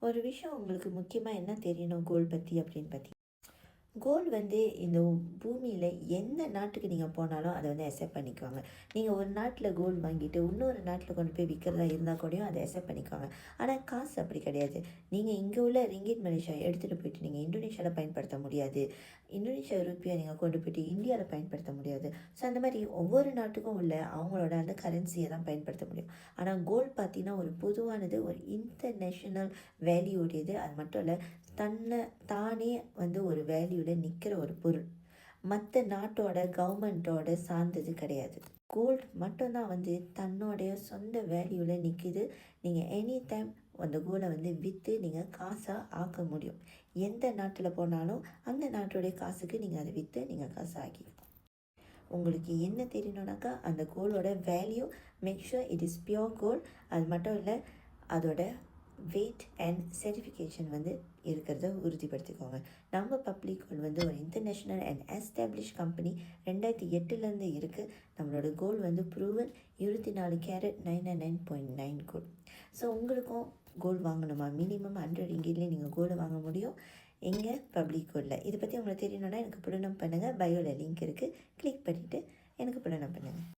ஒரு விஷயம் உங்களுக்கு முக்கியமாக என்ன தெரியணும் கோல் பற்றி அப்படின்னு பற்றி. கோல்டு வந்து இந்த பூமியில் எந்த நாட்டுக்கு நீங்கள் போனாலும் அதை வந்து அக்செப்ட் பண்ணிக்குவாங்க. நீங்கள் ஒரு நாட்டில் கோல்டு வாங்கிட்டு இன்னொரு நாட்டில் கொண்டு போய் விற்கிறதா இருந்தால் கூடயும் அதை அக்செப்ட் பண்ணிக்குவாங்க. ஆனால் காசு அப்படி கிடையாது. நீங்கள் இங்கே உள்ள ரிங்கிட் மலேசியா எடுத்துகிட்டு போயிட்டு நீங்கள் இந்தோனேஷியாவில் பயன்படுத்த முடியாது. இந்தோனேஷியா ரூபியா நீங்கள் கொண்டு போயிட்டு இந்தியாவில் பயன்படுத்த முடியாது. ஸோ அந்த மாதிரி ஒவ்வொரு நாட்டுக்கும் உள்ள அவங்களோட அந்த கரன்சியை தான் பயன்படுத்த முடியும். ஆனால் கோல்டு பார்த்தீங்கன்னா ஒரு பொதுவானது, ஒரு இன்டர்நேஷ்னல் வேல்யூடையது. அது மட்டும் இல்லை, தானே வந்து ஒரு வேல்யூவில் நிற்கிற ஒரு பொருள். மற்ற நாட்டோட கவர்மெண்ட்டோட சார்ந்தது கிடையாது. கோல்டு மட்டும்தான் வந்து தன்னோடைய சொந்த வேல்யூவில் நிற்கிது. நீங்கள் எனி டைம் அந்த கோலை வந்து விற்று நீங்கள் காசாக ஆக்க முடியும். எந்த நாட்டில் போனாலும் அந்த நாட்டுடைய காசுக்கு நீங்கள் அதை விற்று நீங்கள் காசு ஆக்கிக்கலாம். உங்களுக்கு என்ன தெரியணுன்னாக்கா அந்த கோலோட value, make sure it is pure gold. அது மட்டும் இல்லை, அதோட வெயிட் அண்ட் சர்டிஃபிகேஷன் வந்து இருக்கிறத உறுதிப்படுத்திக்கோங்க. நம்ம பப்ளிக் கோல்டு வந்து ஒரு இன்டர்நேஷ்னல் அண்ட் எஸ்டாப்ளிஷ் கம்பெனி 2008 இருக்குது. நம்மளோட கோல் வந்து ப்ரூவன் 24 கேரட் 999 கோல். ஸோ உங்களுக்கும் கோல்டு வாங்கணுமா? மினிமம் 100 ரிங்கிட்லேயே நீங்கள் கோல்டு வாங்க முடியும் எங்கே? பப்ளிக் கோல்டில். இதை பற்றி உங்களுக்கு தெரியணுன்னா எனக்கு புலனம் பண்ணுங்கள். பயோவில் லிங்க் இருக்குது, கிளிக் பண்ணிவிட்டு எனக்கு புலனம் பண்ணுங்கள்.